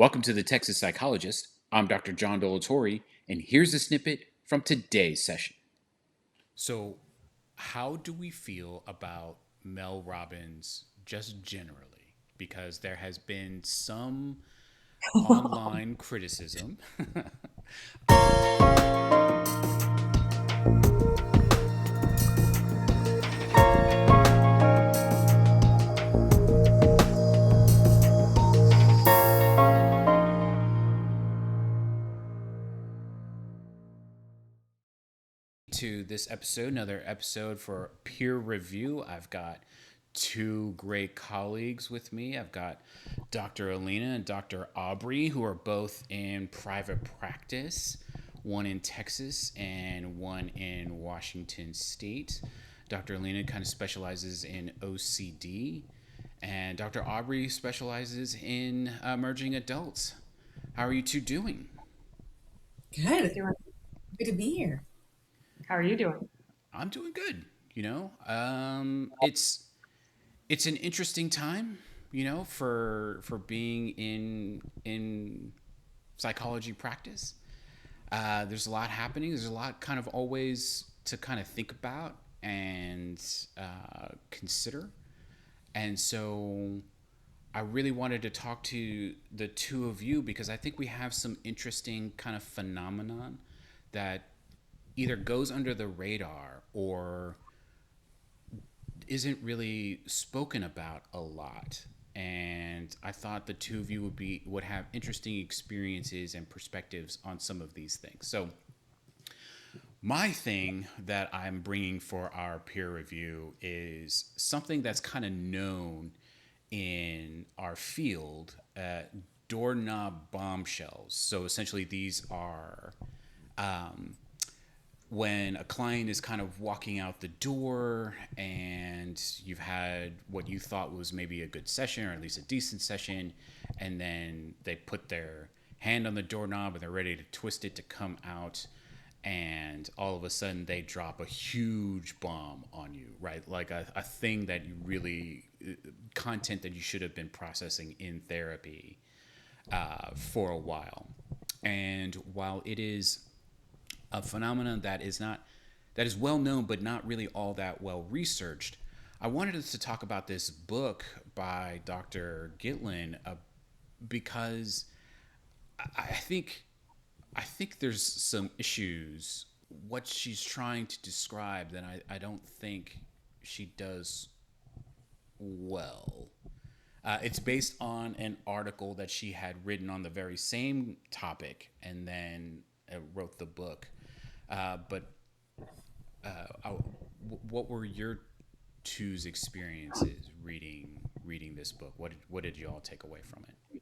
Welcome to the Texas Psychologist. I'm Dr. John Dolatorre, and here's a snippet from today's session. So, how do we feel about Mel Robbins just generally? Because there has been some online criticism. To this episode, another episode for peer review. I've got two great colleagues with me. I've got Dr. Alina and Dr. Aubrey, who are both in private practice, one in Texas and one in Washington State. Dr. Alina kind of specializes in OCD, and Dr. Aubrey specializes in emerging adults. How are you two doing? Good. Good to be here. How are you doing? I'm doing good. It's an interesting time, for being in psychology practice. There's a lot happening. There's a lot kind of always to kind of think about and consider. And so I really wanted to talk to the two of you because I think we have some interesting kind of phenomenon that either goes under the radar or isn't really spoken about a lot. And I thought the two of you would have interesting experiences and perspectives on some of these things. So my thing that I'm bringing for our peer review is something that's kind of known in our field, doorknob bombshells. So essentially, these are when a client is kind of walking out the door and you've had what you thought was maybe a good session or at least a decent session, and then they put their hand on the doorknob and they're ready to twist it to come out, and all of a sudden they drop a huge bomb on you, right? Like a thing that you really, content that you should have been processing in therapy for a while. And while it is a phenomenon that is well known but not really all that well researched, I wanted us to talk about this book by Dr. Gitlin because I think there's some issues what she's trying to describe that I don't think she does well. It's based on an article that she had written on the very same topic and then wrote the book. But what were your two's experiences reading this book? What did you all take away from it?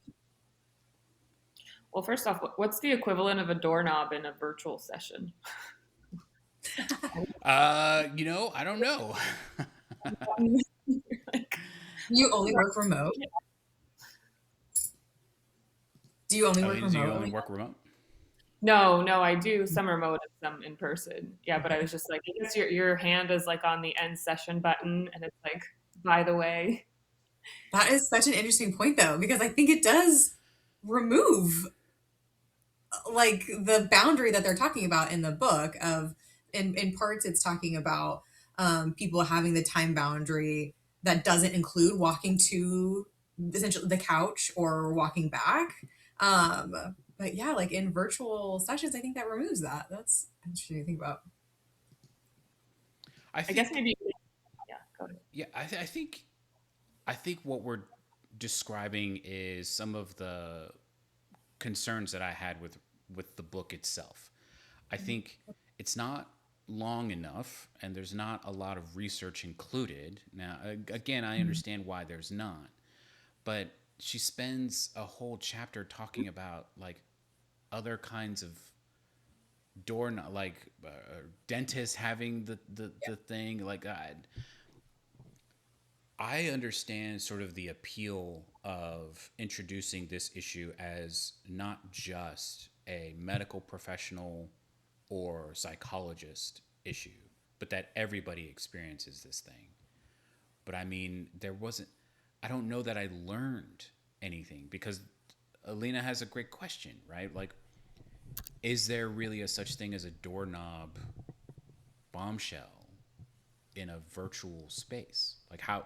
Well, first off, what's the equivalent of a doorknob in a virtual session? I don't know. You only work remote? Do you only Oh, work do you remote? only work remote? No, I do some remote and some in person. Yeah, but I was just like, I guess your hand is like on the end session button, and it's like, by the way. That is such an interesting point, though, because I think it does remove like the boundary that they're talking about in the book of in parts it's talking about people having the time boundary that doesn't include walking to essentially the couch or walking back. But yeah, like in virtual sessions, I think that removes that. That's interesting to think about. I I guess think maybe, yeah, go ahead. yeah, I think what we're describing is some of the concerns that I had with the book itself. I think it's not long enough and there's not a lot of research included. Now, again, I understand why there's not, but she spends a whole chapter talking about like other kinds of like dentists having the thing like I understand sort of the appeal of introducing this issue as not just a medical professional or psychologist issue, but that everybody experiences this thing. But I mean, I don't know that I learned anything because Alina has a great question, right? Like, is there really a such thing as a doorknob bombshell in a virtual space? Like, how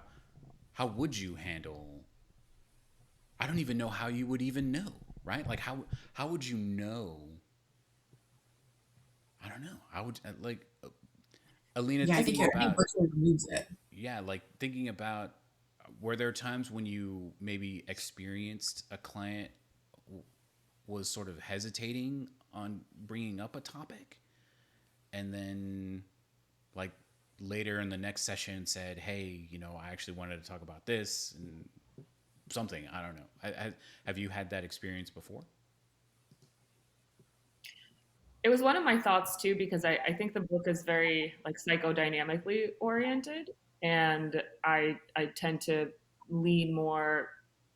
would you handle? I don't even know how you would even know, right? Like, how would you know? I don't know. I would like Alina Yeah, thinking I think about, virtual removes it. yeah, like thinking about, were there times when you maybe experienced a client was sort of hesitating on bringing up a topic, and then like later in the next session said, hey, I actually wanted to talk about this and something, I don't know. Have you had that experience before? It was one of my thoughts too, because I think the book is very like psychodynamically oriented, and I tend to lean more,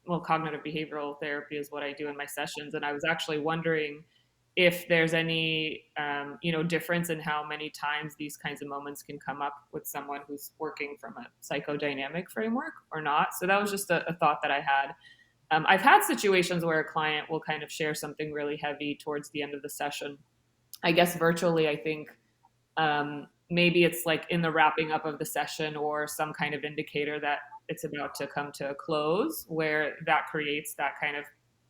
well, cognitive behavioral therapy is what I do in my sessions, and I was actually wondering if there's any difference in how many times these kinds of moments can come up with someone who's working from a psychodynamic framework or not. So that was just a thought that I had. I've had situations where a client will kind of share something really heavy towards the end of the session. I guess virtually, I think maybe it's like in the wrapping up of the session or some kind of indicator that it's about to come to a close, where that creates that kind of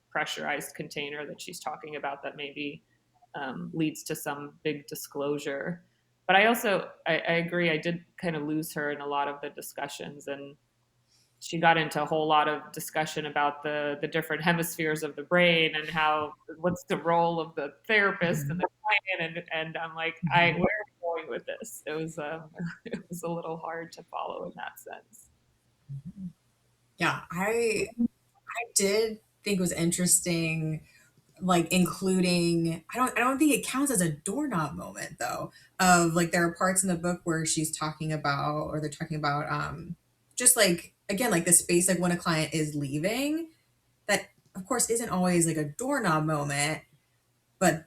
pressurized container that she's talking about that maybe leads to some big disclosure. But I agree, I did kind of lose her in a lot of the discussions, and she got into a whole lot of discussion about the different hemispheres of the brain and how what's the role of the therapist and the client, and I'm like, where are we going with this? It was it was a little hard to follow in that sense. Yeah, I did think it was interesting, like including I don't think it counts as a doorknob moment though. Of like there are parts in the book where she's talking about or they're talking about just like again like the space like when a client is leaving that of course isn't always like a doorknob moment, but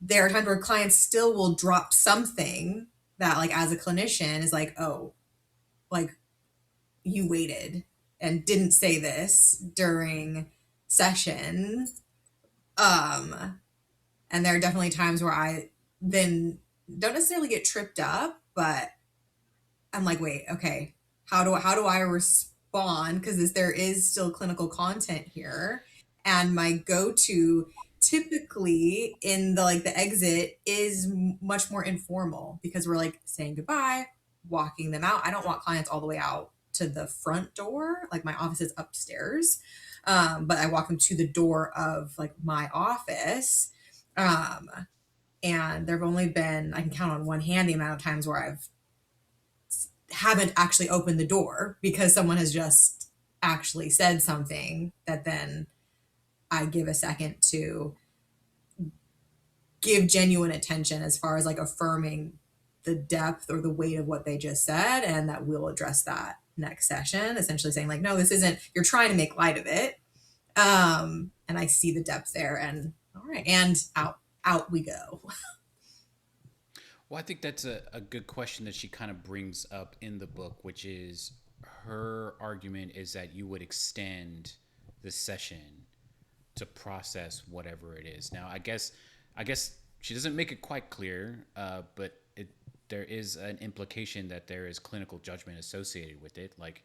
there are times where clients still will drop something that like as a clinician is like, oh, like you waited and didn't say this during session. um and there are definitely times where I then don't necessarily get tripped up, but I'm like, wait, okay, how do I respond? Because there is still clinical content here, and my go-to typically in the like the exit is much more informal because we're like saying goodbye, walking them out. I don't want clients all the way out to the front door. Like my office is upstairs, but I walk them to the door of like my office. Um, and there have only been I can count on one hand the amount of times where I've haven't actually opened the door because someone has just actually said something that then I give a second to give genuine attention as far as like affirming the depth or the weight of what they just said, and that we'll address that next session, essentially saying like, no, this isn't, you're trying to make light of it. And I see the depth there, and all right, and out we go. Well, I think that's a good question that she kind of brings up in the book, which is her argument is that you would extend the session to process whatever it is. Now, I guess she doesn't make it quite clear, but there is an implication that there is clinical judgment associated with it. Like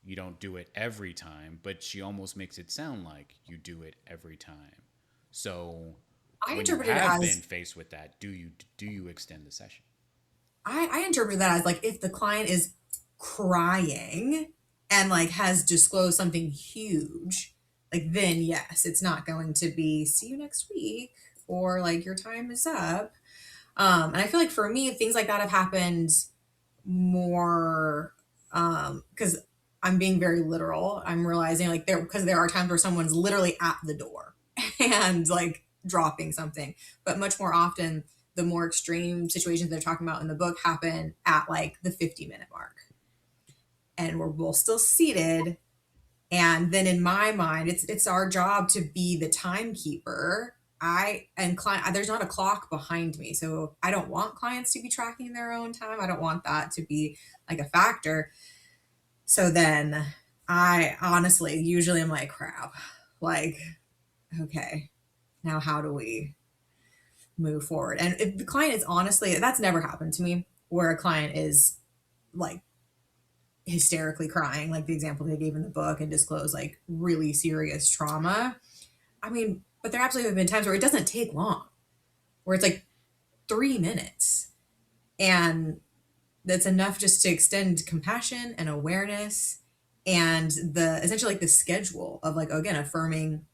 you don't do it every time, but she almost makes it sound like you do it every time. So I when you interpret it have as been faced with that, do you extend the session? I interpret that as like if the client is crying and like has disclosed something huge, like then yes, it's not going to be see you next week or like your time is up. And I feel like for me, things like that have happened more because I'm being very literal. I'm realizing like because there are times where someone's literally at the door and like dropping something, but much more often the more extreme situations they're talking about in the book happen at like the 50-minute mark, and we're both still seated. And then in my mind, it's our job to be the timekeeper. I and client there's not a clock behind me, so I don't want clients to be tracking their own time. I don't want that to be like a factor. So then I honestly usually am like crap. Like okay, now how do we move forward? And if the client is honestly, that's never happened to me where a client is like hysterically crying, like the example they gave in the book, and disclose like really serious trauma. I mean, but there absolutely have been times where it doesn't take long, where it's like 3 minutes. And that's enough just to extend compassion and awareness and the essentially like the schedule of like, again, affirming,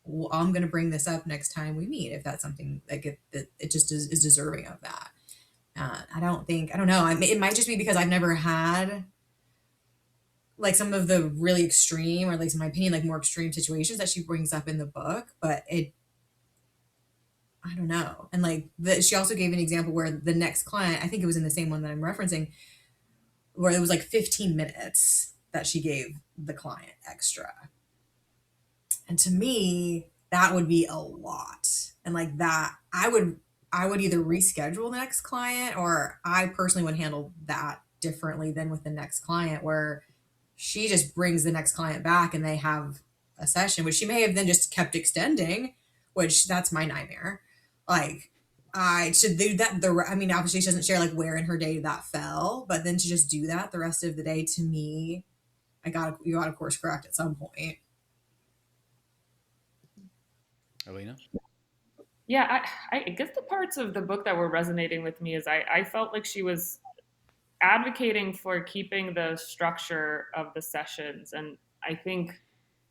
well, I'm going to bring this up next time we meet if that's something like it just is deserving of that. I don't know. It might just be because I've never had like some of the really extreme, or at least in my opinion, like more extreme situations that she brings up in the book, but I don't know. And like she also gave an example where the next client, I think it was in the same one that I'm referencing, where it was like 15 minutes that she gave the client extra. And to me, that would be a lot. And like that, I would either reschedule the next client, or I personally would handle that differently than with the next client, where she just brings the next client back and they have a session, which she may have then just kept extending, which that's my nightmare. Like I should do that. I mean, obviously she doesn't share like where in her day that fell, but then to just do that the rest of the day, to me, you got to course correct at some point. Alina? Yeah, I guess the parts of the book that were resonating with me is I felt like she was advocating for keeping the structure of the sessions. And I think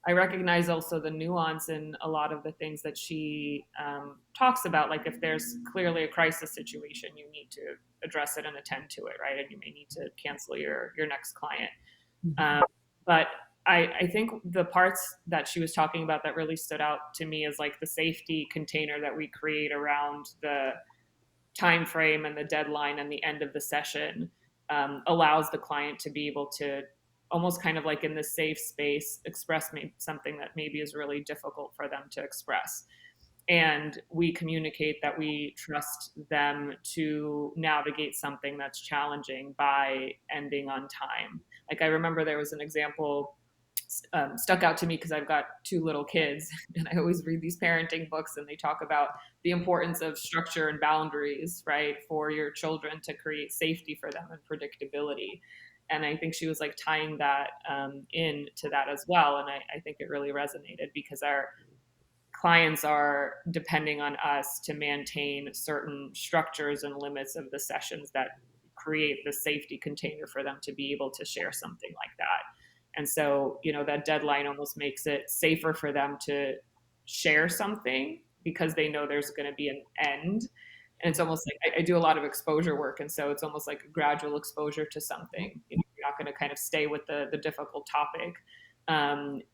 I recognize also the nuance in a lot of the things that she talks about. Like if there's clearly a crisis situation, you need to address it and attend to it, right? And you may need to cancel your next client. But I think the parts that she was talking about that really stood out to me is like the safety container that we create around the time frame and the deadline and the end of the session allows the client to be able to almost kind of like in this safe space express something that maybe is really difficult for them to express. And we communicate that we trust them to navigate something that's challenging by ending on time. Like I remember there was an example stuck out to me because I've got two little kids and I always read these parenting books and they talk about the importance of structure and boundaries, right, for your children to create safety for them and predictability. And I think she was like tying that into that as well. And I think it really resonated because our clients are depending on us to maintain certain structures and limits of the sessions that create the safety container for them to be able to share something like that. And so, that deadline almost makes it safer for them to share something because they know there's going to be an end. And it's almost like I do a lot of exposure work. And so it's almost like a gradual exposure to something. You're not going to kind of stay with the difficult topic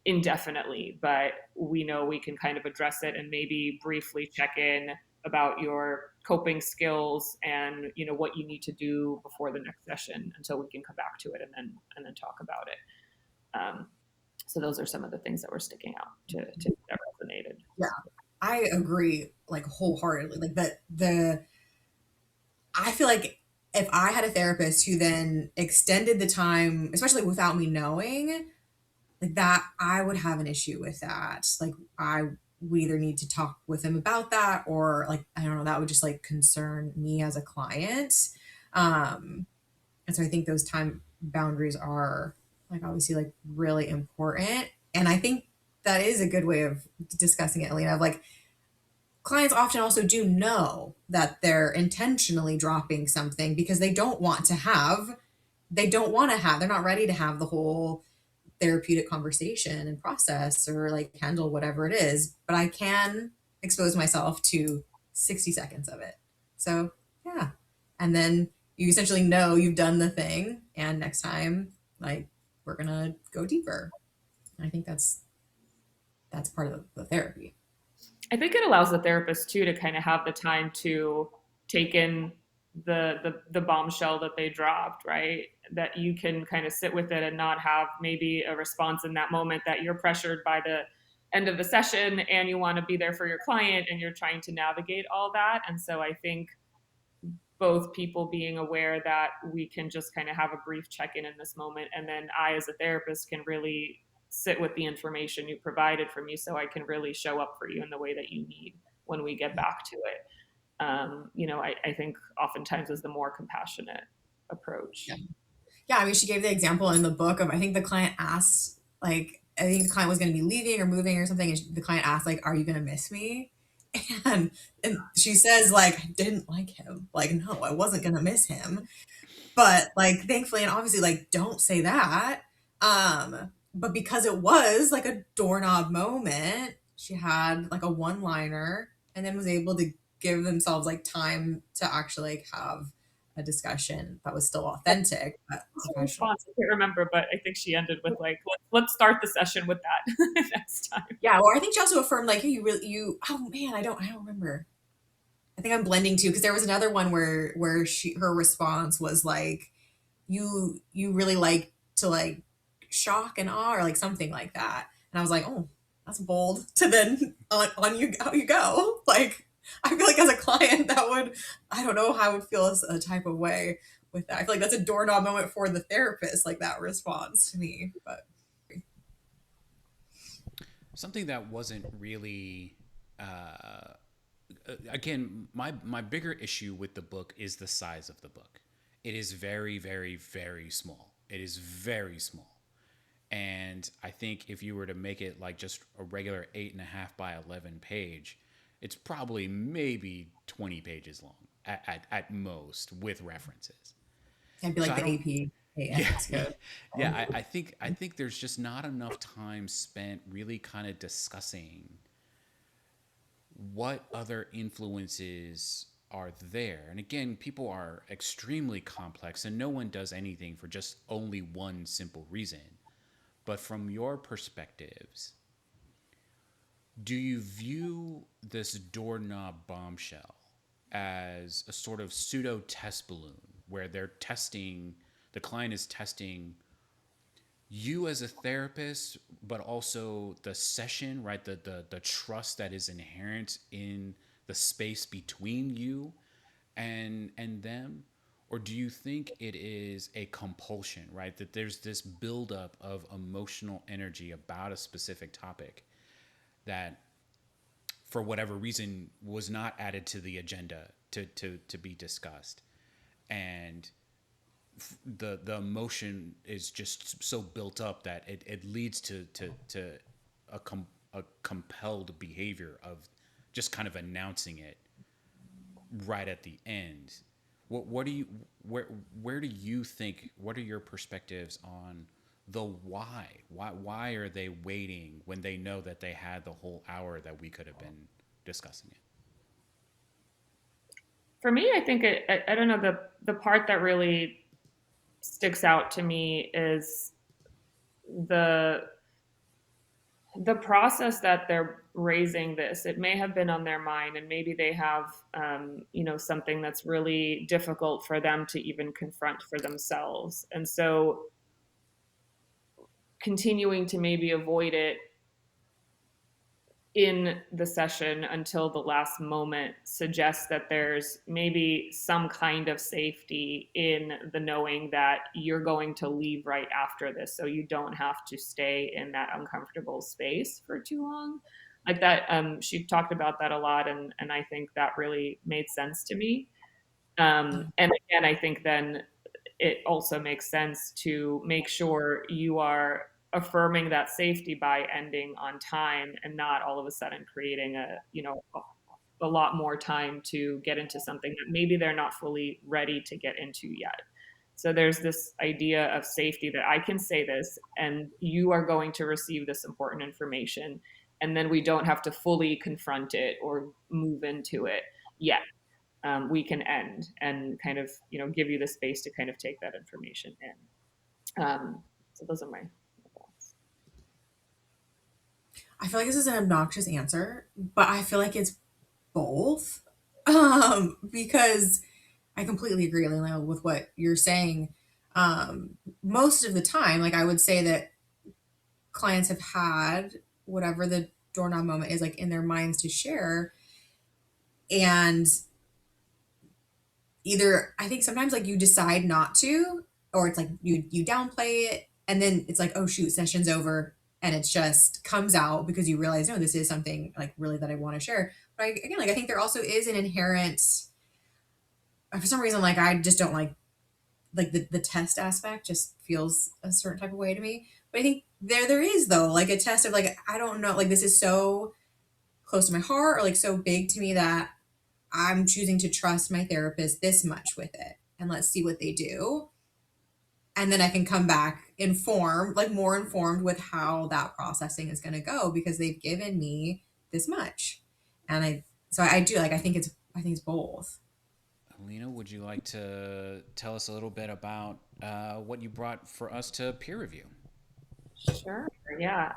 indefinitely, but we know we can kind of address it and maybe briefly check in about your coping skills and what you need to do before the next session until we can come back to it and then talk about it. So those are some of the things that were sticking out to that resonated. Yeah, I agree like wholeheartedly. Like I feel like if I had a therapist who then extended the time, especially without me knowing, like that, I would have an issue with that. Like we either need to talk with them about that, or like, I don't know, that would just like concern me as a client. And so I think those time boundaries are like obviously like really important. And I think that is a good way of discussing it, Alina, of like clients often also do know that they're intentionally dropping something because they don't want to have, they're not ready to have the whole therapeutic conversation and process or like handle whatever it is, but I can expose myself to 60 seconds of it. So yeah. And then you essentially know you've done the thing, and next time, like, we're gonna go deeper. And I think that's part of the therapy. I think it allows the therapist too to kind of have the time to take in the bombshell that they dropped, right? That you can kind of sit with it and not have maybe a response in that moment that you're pressured by the end of the session and you want to be there for your client and you're trying to navigate all that. And so I think both people being aware that we can just kind of have a brief check-in in this moment, and then I as a therapist can really sit with the information you provided for me so I can really show up for you in the way that you need when we get back to it. I think oftentimes is the more compassionate approach. Yeah. Yeah, I mean, she gave the example in the book of, I think the client asked, like, I think the client was going to be leaving or moving or something, and the client asked, like, "Are you going to miss me?" And she says, like, "I didn't like him. Like, no, I wasn't going to miss him." But like, thankfully, and obviously, like, don't say that. But because it was like a doorknob moment, she had like a one liner and then was able to give themselves like time to actually like have a discussion that was still authentic but What's her professional. response? I can't remember, but I think she ended with like, let's start the session with that next time. Yeah, or I think she also affirmed like, hey, oh man, I don't remember. I think I'm blending too, because there was another one where her response was like, you really like to like shock and awe or like something like that. And I was like, oh, that's bold to then on you how you go. Like, I feel like as a client that would, I don't know how I would feel a type of way with that. I feel like that's a doorknob moment for the therapist, like that response to me. But Something that wasn't really again, my bigger issue with the book is the size of the book. It is very, very, very small. It is very small. And I think if you were to make it like just a regular 8.5 by 11 page, it's probably maybe 20 pages long at most with references. I'd be So like I the don't. AP Yeah, ethics code. yeah. I think there's just not enough time spent really kind of discussing what other influences are there. And again, people are extremely complex, and no one does anything for just only one simple reason. But from your perspectives, do you view this doorknob bombshell as a sort of pseudo test balloon where the client is testing you as a therapist, but also the session, right? The trust that is inherent in the space between you and them? Or do you think it is a compulsion, right? That there's this buildup of emotional energy about a specific topic that, for whatever reason, was not added to the agenda to be discussed. And the emotion is just so built up that it leads to a compelled behavior of just kind of announcing it right at the end. What do you where do you think, what are your perspectives on the why are they waiting when they know that they had the whole hour that we could have been discussing it? For me, I think I don't know, the part that really sticks out to me is the the process that they're raising this. It may have been on their mind, and maybe they have something that's really difficult for them to even confront for themselves, and so continuing to maybe avoid it in the session until the last moment suggests that there's maybe some kind of safety in the knowing that you're going to leave right after this, so you don't have to stay in that uncomfortable space for too long. Like that, she talked about that a lot, and I think that really made sense to me. And again, I think then it also makes sense to make sure you are affirming that safety by ending on time and not all of a sudden creating a lot more time to get into something that maybe they're not fully ready to get into yet. So there's this idea of safety that I can say this and you are going to receive this important information, and then we don't have to fully confront it or move into it yet. We can end and kind of give you the space to kind of take that information in. So those are my thoughts. I feel like this is an obnoxious answer, but I feel like it's both. Because I completely agree, Lila, with what you're saying. Most of the time, like I would say that clients have had whatever the doorknob moment is like in their minds to share. And either I think sometimes like you decide not to, or it's like you downplay it, and then it's like, oh shoot, session's over, and it just comes out because you realize, no, this is something like really that I want to share. But again, like I think there also is an inherent, for some reason, like I just don't like the test aspect just feels a certain type of way to me. But I think there is though like a test of like, I don't know, like this is so close to my heart or like so big to me that I'm choosing to trust my therapist this much with it, and let's see what they do. And then I can come back informed, like more informed with how that processing is going to go because they've given me this much. And I do like, I think it's both. Alina, would you like to tell us a little bit about what you brought for us to peer review? Sure. Yeah.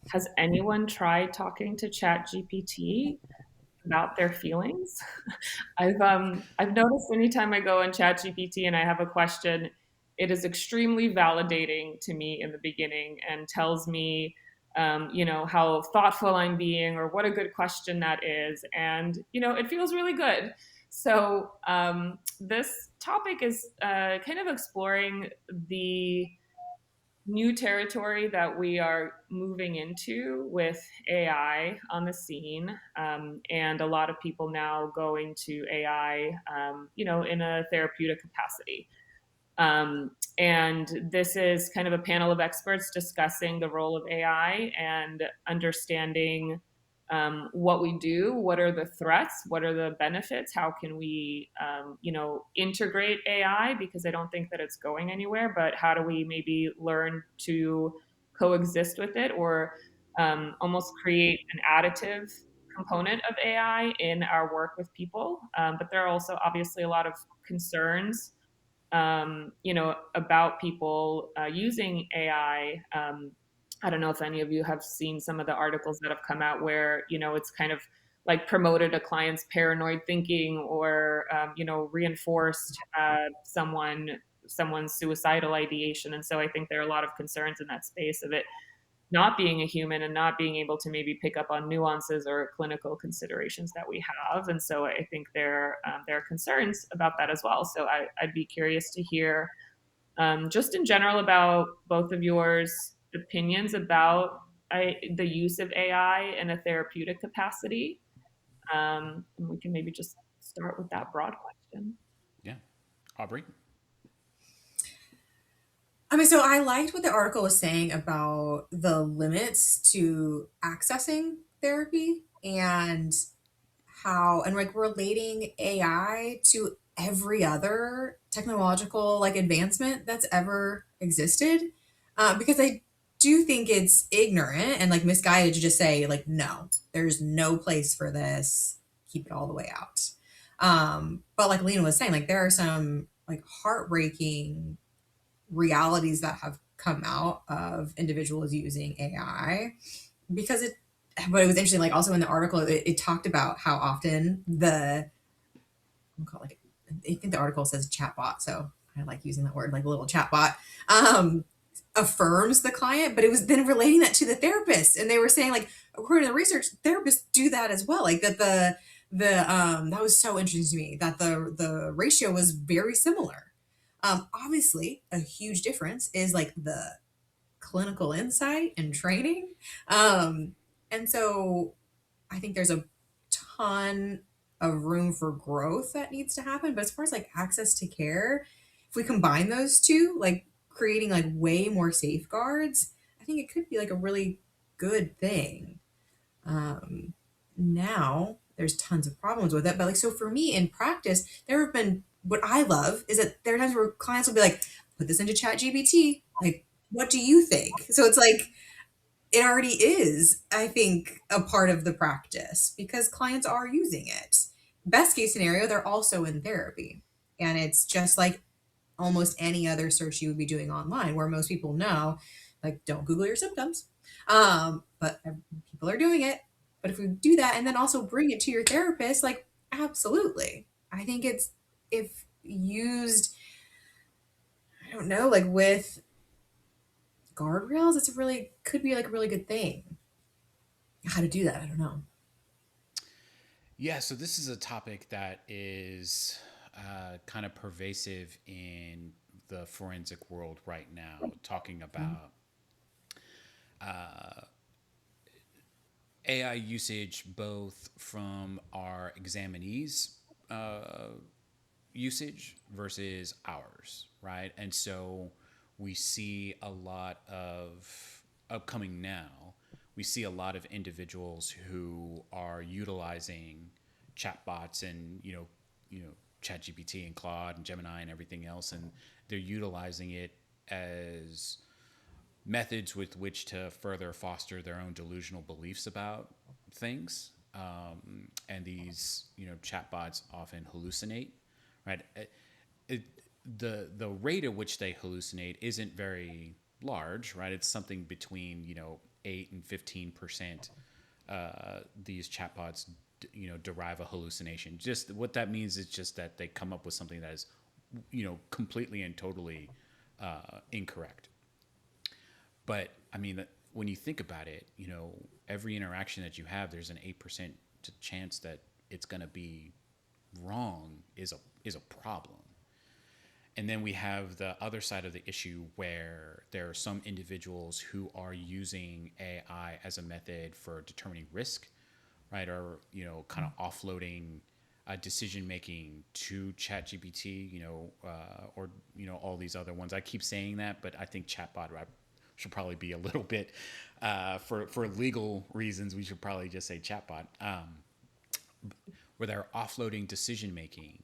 Has anyone tried talking to ChatGPT about their feelings? I've noticed anytime I go on ChatGPT and I have a question, it is extremely validating to me in the beginning and tells me, how thoughtful I'm being or what a good question that is, and it feels really good. So this topic is kind of exploring the new territory that we are moving into with AI on the scene, and a lot of people now going to AI, in a therapeutic capacity. And this is kind of a panel of experts discussing the role of AI and understanding what we do, what are the threats, what are the benefits, how can we, integrate AI, because I don't think that it's going anywhere, but how do we maybe learn to coexist with it, or almost create an additive component of AI in our work with people. But there are also obviously a lot of concerns, about people using AI. I don't know if any of you have seen some of the articles that have come out where, it's kind of like promoted a client's paranoid thinking, or, reinforced someone's suicidal ideation. And so I think there are a lot of concerns in that space of it not being a human and not being able to maybe pick up on nuances or clinical considerations that we have. And so I think there are concerns about that as well. So I'd be curious to hear, just in general, about both of yours opinions about the use of AI in a therapeutic capacity. And we can maybe just start with that broad question. Yeah. Aubrey? I mean, so I liked what the article was saying about the limits to accessing therapy and how, and like relating AI to every other technological like advancement that's ever existed. Because I do think it's ignorant and like misguided to just say, like, no, there's no place for this, keep it all the way out. But like Lena was saying, like, there are some like heartbreaking realities that have come out of individuals using AI because but it was interesting, like also in the article, it talked about how often like, I think the article says chatbot. So I like using that word, like a little chatbot, affirms the client, but it was then relating that to the therapist. And they were saying like, according to the research, therapists do that as well. Like that that was so interesting to me that the ratio was very similar. Obviously, a huge difference is like the clinical insight and training. And so I think there's a ton of room for growth that needs to happen. But as far as like access to care, if we combine those two, like creating like way more safeguards, I think it could be like a really good thing. Um, Now there's tons of problems with it, but like so for me in practice, there have been what I love is that there are times where clients will be like, put this into Chat GBT. Like, what do you think? So it's like it already is, I think, a part of the practice because clients are using it. Best case scenario, they're also in therapy. And it's just like almost any other search you would be doing online, where most people know, like, don't Google your symptoms. But people are doing it. But if we do that and then also bring it to your therapist, like, absolutely. I think it's, if used, I don't know, like with guardrails, it's a really, could be like a really good thing. How to do that, I don't know. Yeah, so this is a topic that is kind of pervasive in the forensic world right now, talking about AI usage both from our examinees' usage versus ours, right? And so we see a lot of upcoming now. We see a lot of individuals who are utilizing chatbots and ChatGPT and Claude and Gemini and everything else, and they're utilizing it as methods with which to further foster their own delusional beliefs about things. And these, chatbots often hallucinate, right? It, the rate at which they hallucinate isn't very large, right? It's something between 8 and 15%. These chatbots, derive a hallucination. Just what that means is just that they come up with something that is, completely and totally incorrect. But I mean, when you think about it, every interaction that you have, there's an 8% chance that it's going to be wrong is a problem. And then we have the other side of the issue where there are some individuals who are using AI as a method for determining risk, right? Or, kind of offloading decision making to ChatGPT, or all these other ones. I keep saying that, but I think chatbot should probably be a little bit for legal reasons. We should probably just say chatbot, where they're offloading decision making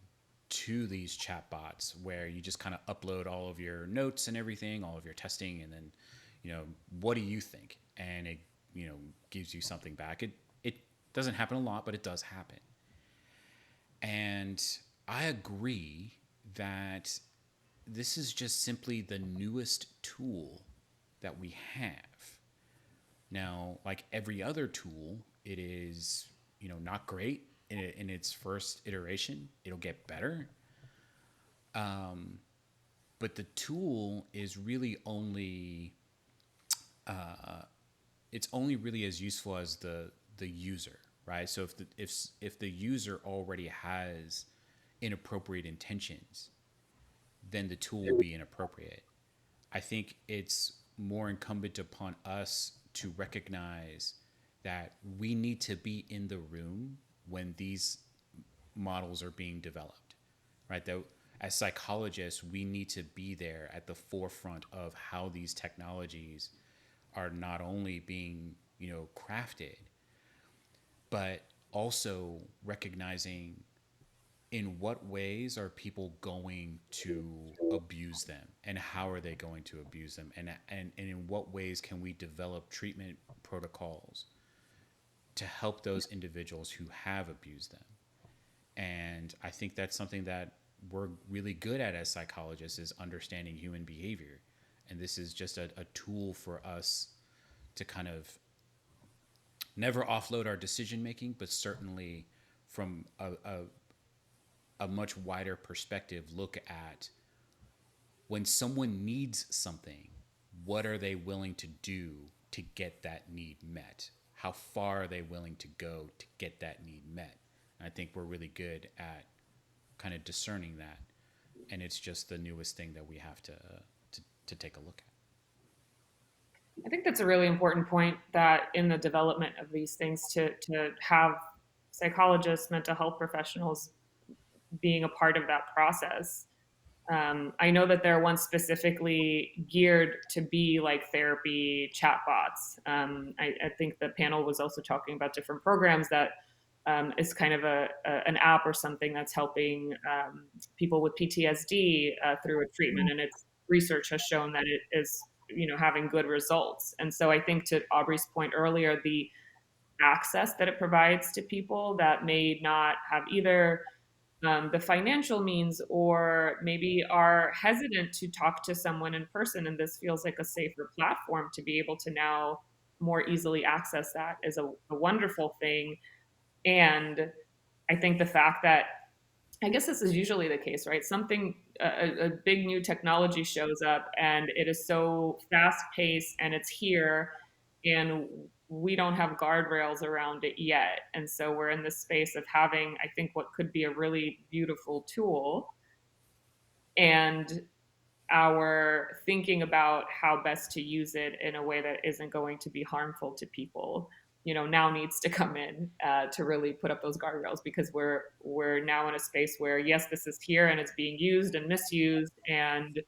to these chatbots, where you just kind of upload all of your notes and everything, all of your testing, and then, what do you think? And it, gives you something back. It doesn't happen a lot, but it does happen. And I agree that this is just simply the newest tool that we have. Now, like every other tool, it is, not great in its first iteration. It'll get better. But the tool is really only, it's only really as useful as the user, right? So if the user already has inappropriate intentions, then the tool will be inappropriate. I think it's more incumbent upon us to recognize that we need to be in the room when these models are being developed, right? That as psychologists, we need to be there at the forefront of how these technologies are not only being, crafted, but also recognizing in what ways are people going to abuse them, and how are they going to abuse them, and in what ways can we develop treatment protocols to help those individuals who have abused them. And I think that's something that we're really good at as psychologists, is understanding human behavior. And this is just a tool for us to kind of never offload our decision making, but certainly from a much wider perspective, look at when someone needs something, what are they willing to do to get that need met? How far are they willing to go to get that need met? And I think we're really good at kind of discerning that. And it's just the newest thing that we have to take a look at. I think that's a really important point, that in the development of these things, to have psychologists, mental health professionals being a part of that process. I know that there are ones specifically geared to be like therapy chatbots. I think the panel was also talking about different programs that is kind of an app or something that's helping people with PTSD through a treatment, and its research has shown that it is having good results. And so I think, to Aubrey's point earlier, the access that it provides to people that may not have either the financial means, or maybe are hesitant to talk to someone in person, and this feels like a safer platform to be able to now more easily access, that is a wonderful thing. And I think the fact that, I guess this is usually the case, right? Something, a big new technology shows up, and it is so fast paced, and it's here, and we don't have guardrails around it yet. And so we're in this space of having, I think, what could be a really beautiful tool. And our thinking about how best to use it in a way that isn't going to be harmful to people, now needs to come in to really put up those guardrails, because we're now in a space where, yes, this is here and it's being used and misused, and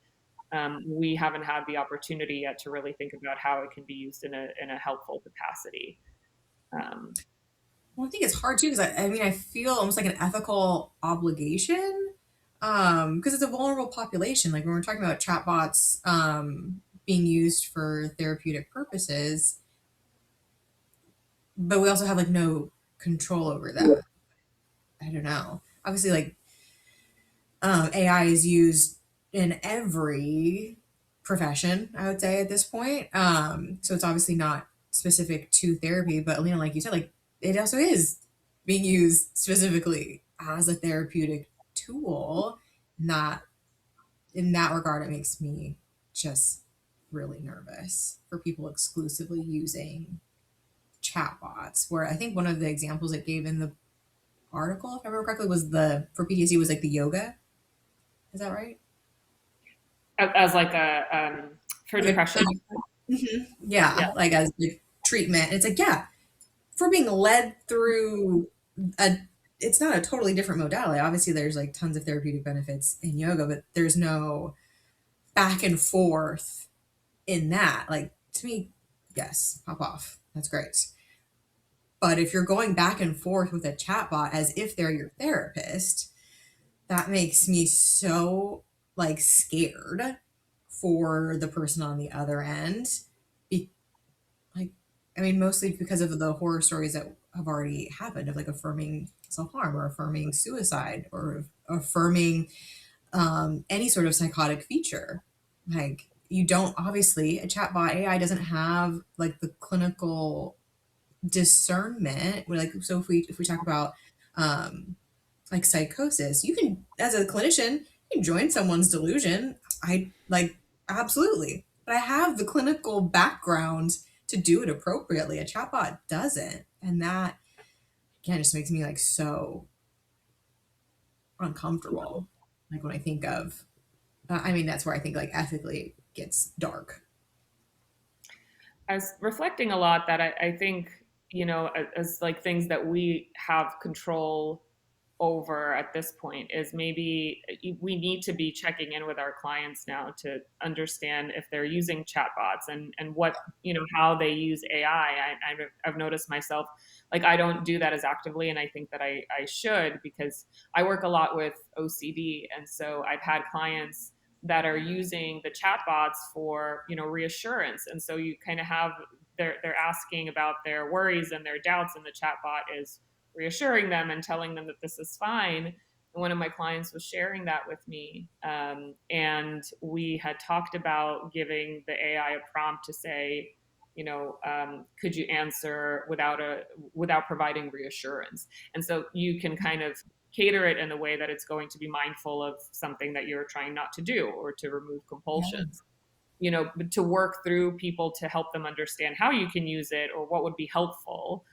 we haven't had the opportunity yet to really think about how it can be used in a helpful capacity. Well, I think it's hard too, because I mean, I feel almost like an ethical obligation, because it's a vulnerable population. Like when we're talking about chatbots being used for therapeutic purposes, but we also have like no control over that. I don't know. Obviously, like AI is used in every profession, I would say at this point. So it's obviously not specific to therapy, but Alina, like you said, like it also is being used specifically as a therapeutic tool. Not in that regard, it makes me just really nervous for people exclusively using chatbots. Where I think one of the examples it gave in the article, if I remember correctly, was the for PTSD was like the yoga. Is that right? As like for Like, depression. yeah, Yeah. like as the treatment. It's like, yeah, for being led through a, it's not a totally different modality. Obviously, there's like tons of therapeutic benefits in yoga, but there's no back and forth in that. Like to me, yes, pop off. That's great. But if you're going back and forth with a chatbot as if they're your therapist, that makes me so like scared for the person on the other end. Be- like, I mean, mostly because of the horror stories that have already happened of like affirming self harm or affirming suicide or affirming any sort of psychotic feature. Like, you don't obviously a chatbot AI doesn't have like the clinical discernment. Like, so if we talk about like psychosis, you can, as a clinician, you can join someone's delusion. I like, absolutely, but I have the clinical background to do it appropriately. A chatbot doesn't, and that again just makes me like so uncomfortable. Like when I think of, I mean, that's where I think like ethically it gets dark. I was reflecting a lot that I think, as like things that we have control over at this point is tive we need to be checking in with our clients now to understand if they're using chatbots and what, how they use AI. I've noticed myself, like I don't do that as actively, and I think that I should, because I work a lot with OCD, and so I've had clients that are using the chatbots for, reassurance, and so you kind of have, they're asking about their worries and their doubts, and the chatbot is reassuring them and telling them that this is fine. And one of my clients was sharing that with me, and we had talked about giving the AI a prompt to say, could you answer without providing reassurance? And so you can kind of cater it in a way that it's going to be mindful of something that you're trying not to do, or to remove Yeah. compulsions, to work through people to help them understand how you can use it or what would be helpful,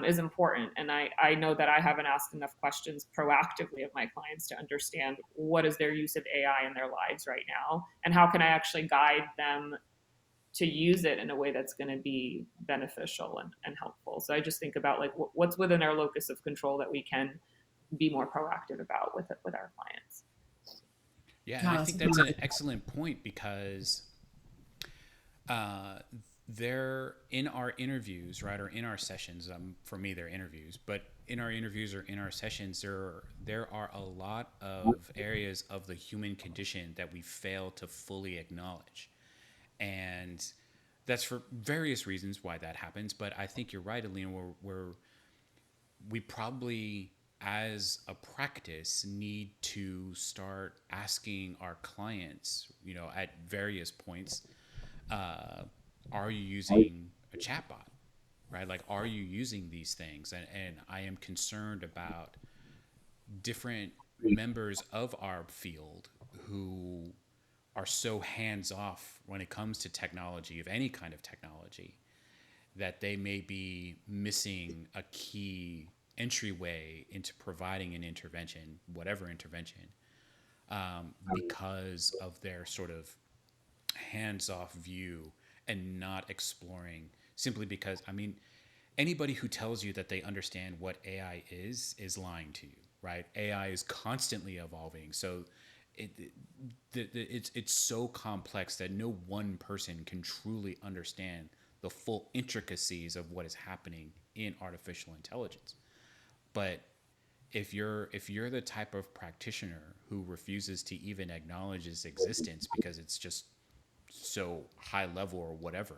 is important. And I know that I haven't asked enough questions proactively of my clients to understand what is their use of AI in their lives right now, and how can I actually guide them to use it in a way that's going to be beneficial and helpful. So I just think about like what's within our locus of control that we can be more proactive about with our clients. Yeah, and No, I that's think that's an excellent point because uh, they're in our interviews, right, or in our sessions. For me, they're interviews, but in our interviews or in our sessions, there are a lot of areas of the human condition that we fail to fully acknowledge, and that's for various reasons why that happens. But I think you're right, Alina. We probably, as a practice, need to start asking our clients, at various points, uh, are you using a chatbot, right? Like, are you using these things? And I am concerned about different members of our field who are so hands off when it comes to technology, of any kind of technology, that they may be missing a key entryway into providing an intervention, whatever intervention, because of their sort of hands-off view and not exploring, simply because, I mean, anybody who tells you that they understand what AI is lying to you, right? AI is constantly evolving. So it's so complex that no one person can truly understand the full intricacies of what is happening in artificial intelligence. But if you're the type of practitioner who refuses to even acknowledge its existence because it's just so high level or whatever,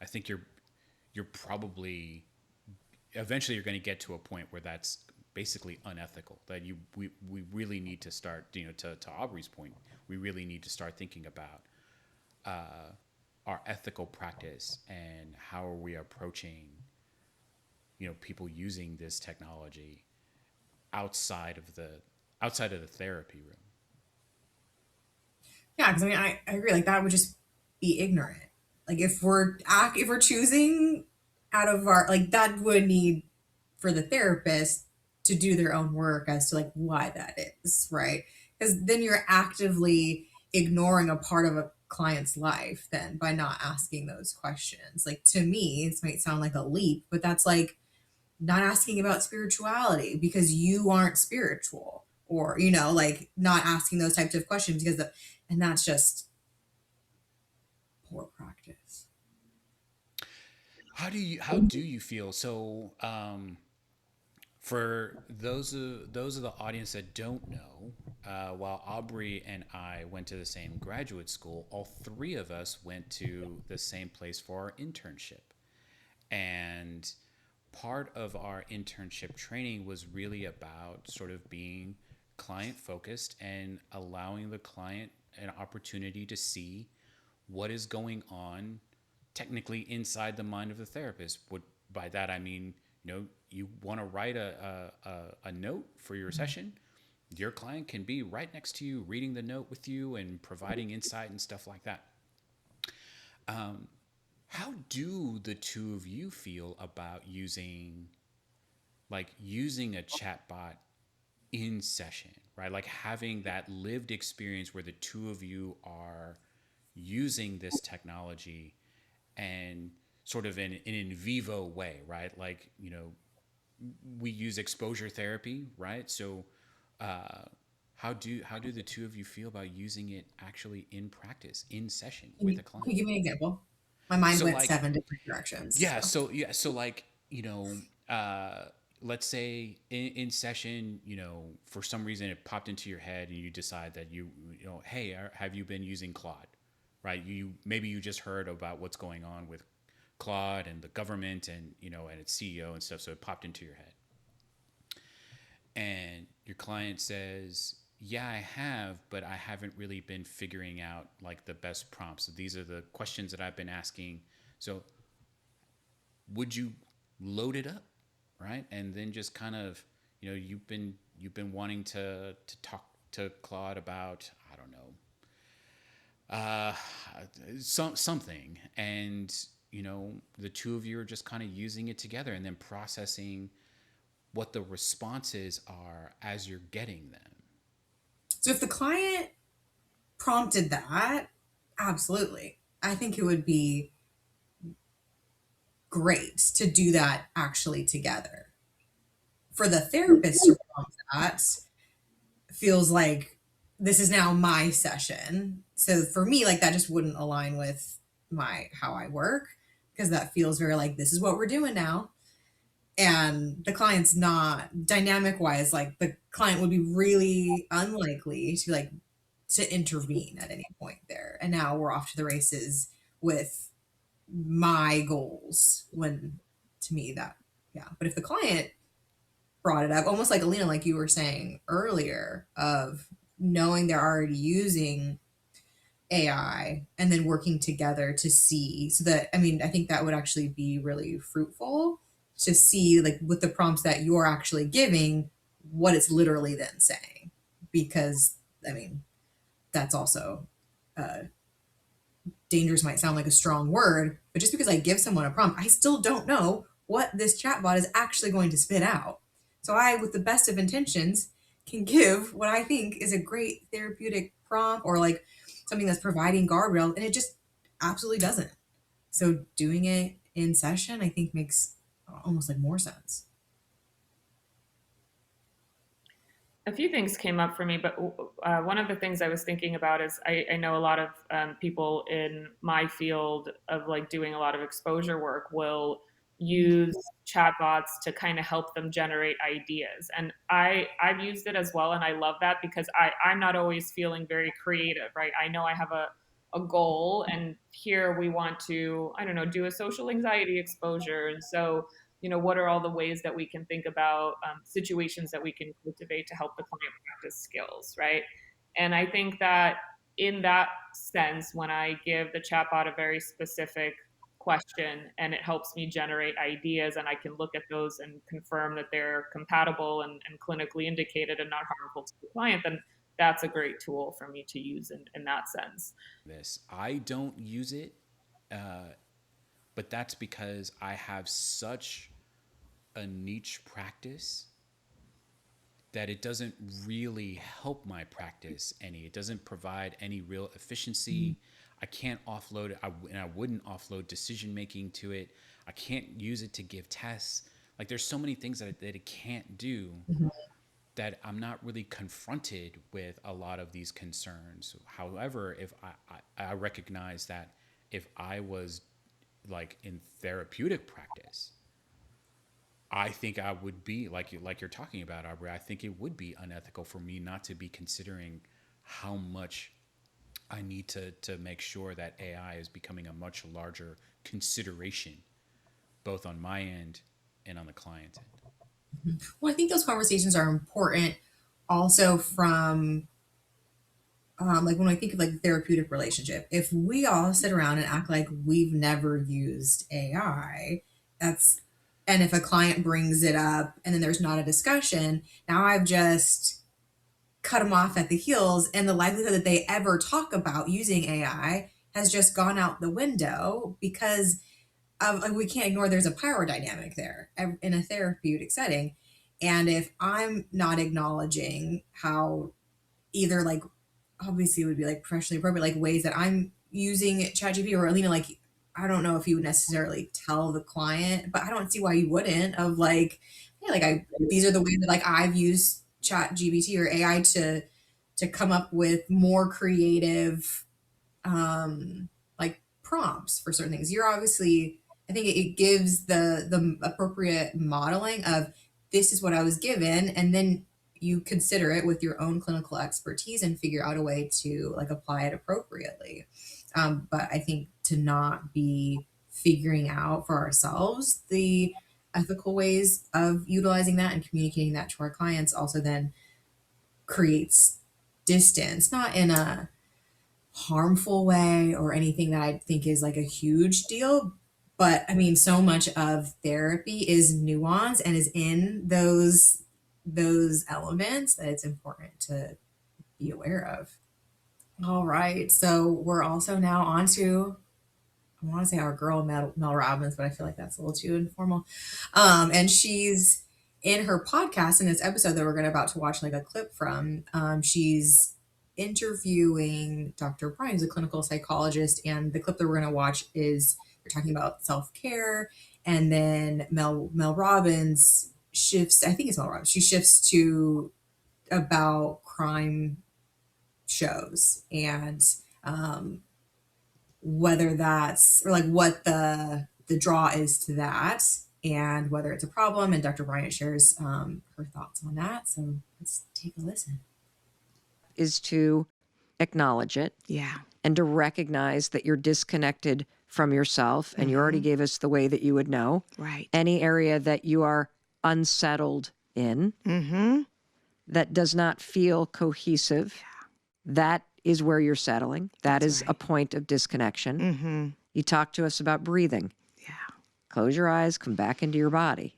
I think you're probably eventually you're going to get to a point where that's basically unethical. That we really need to start, to Aubrey's point, we really need to start thinking about our ethical practice and how are we approaching people using this technology outside of the therapy room. Yeah, because I mean, I agree. Like that would just be ignorant. Like if we're choosing out of our like that would need for the therapist to do their own work as to like why that is, right? Because then you're actively ignoring a part of a client's life then by not asking those questions. Like to me, this might sound like a leap, but that's like not asking about spirituality because you aren't spiritual, or like not asking those types of questions and that's just poor practice. How do you feel? So, for those of the audience that don't know, while Aubrey and I went to the same graduate school, all three of us went to the same place for our internship. And part of our internship training was really about sort of being client focused and allowing the client an opportunity to see what is going on technically inside the mind of the therapist. What by that I mean, you want to write a note for your session. Your client can be right next to you, reading the note with you and providing insight and stuff like that. How do the two of you feel about using a chatbot in session, right? Like having that lived experience where the two of you are using this technology and sort of in an in vivo way, right? Like, we use exposure therapy, right? So, how do the two of you feel about using it actually in practice, in session Can with you, a can client? you give me an example? My mind So went like, seven different directions. yeah, So so like, let's say in session, for some reason it popped into your head and you decide that hey, have you been using Claude, right? Maybe you just heard about what's going on with Claude and the government and its CEO and stuff, so it popped into your head. And your client says, yeah, I have, but I haven't really been figuring out like the best prompts. These are the questions that I've been asking. So would you load it up, right? And then just kind of, you've been wanting to talk to Claude about, I don't know, something, and the two of you are just kind of using it together and then processing what the responses are as you're getting them. so if the client prompted that, absolutely. I think it would be great to do that actually together. For the therapist to prompt that feels like this is now my session. So for me, like that just wouldn't align with my how I work because that feels very like this is what we're doing now. And the client's not dynamic wise, like the client would be really unlikely to intervene at any point there. And now we're off to the races with my goals when to me that yeah. But if the client brought it up, almost like Alina, like you were saying earlier, of knowing they're already using AI and then working together to see so that I mean, I think that would actually be really fruitful to see like with the prompts that you're actually giving, what it's literally then saying. Because I mean, that's also dangerous might sound like a strong word, but just because I give someone a prompt, I still don't know what this chatbot is actually going to spit out. So I, with the best of intentions, can give what I think is a great therapeutic prompt or like something that's providing guardrails, and it just absolutely doesn't. So doing it in session, I think, makes almost like more sense. A few things came up for me, but one of the things I was thinking about is I know a lot of people in my field of like doing a lot of exposure work will use chatbots to kind of help them generate ideas. And I've used it as well. And I love that because I'm not always feeling very creative, right? I know I have a goal and here we want to, I don't know, do a social anxiety exposure. And so what are all the ways that we can think about situations that we can cultivate to help the client practice skills, right? And I think that in that sense, when I give the chatbot a very specific question and it helps me generate ideas and I can look at those and confirm that they're compatible and clinically indicated and not harmful to the client, then that's a great tool for me to use in that sense. I don't use it, but that's because I have such a niche practice that it doesn't really help my practice any. It doesn't provide any real efficiency. I can't offload it, and I wouldn't offload decision making to it. I can't use it to give tests. Like there's so many things that it can't do that I'm not really confronted with a lot of these concerns. However, if I recognize that if I was like in therapeutic practice, I think I would be like you're talking about, Aubrey. I think it would be unethical for me not to be considering how much I need to make sure that AI is becoming a much larger consideration, both on my end and on the client end. Well, I think those conversations are important also from like when I think of like therapeutic relationship. If we all sit around and act like we've never used AI, that's and if a client brings it up and then there's not a discussion, now I've just cut them off at the heels, and the likelihood that they ever talk about using AI has just gone out the window because we can't ignore there's a power dynamic there in a therapeutic setting. And if I'm not acknowledging how either like obviously it would be like professionally appropriate, like ways that I'm using ChatGPT or Alina, like I don't know if you would necessarily tell the client, but I don't see why you wouldn't of like, hey, like these are the ways that like I've used ChatGPT or AI to come up with more creative like prompts for certain things. You're obviously, I think it gives the appropriate modeling of this is what I was given, and then you consider it with your own clinical expertise and figure out a way to like apply it appropriately. But I think to not be figuring out for ourselves the ethical ways of utilizing that and communicating that to our clients also then creates distance, not in a harmful way or anything that I think is like a huge deal. But I mean, so much of therapy is nuance and is in those elements that it's important to be aware of. All right. So we're also now on to, I want to say our girl, Mel Robbins, but I feel like that's a little too informal. And she's in her podcast in this episode that we're about to watch like a clip from. She's interviewing Dr. Brian, who's a clinical psychologist. And the clip that we're going to watch is they're talking about self-care. And then Mel Robbins shifts, I think it's Mel Robbins, she shifts to about crime shows and whether that's or like what the draw is to that and whether it's a problem. And Dr. Bryant shares her thoughts on that. So let's take a listen. Is to acknowledge it. Yeah. And to recognize that you're disconnected from yourself. And you already gave us the way that you would know. Right. Any area that you are unsettled in that does not feel cohesive, that is where you're settling. That's is right. A point of disconnection. You talk to us about breathing. Yeah. Close your eyes, come back into your body.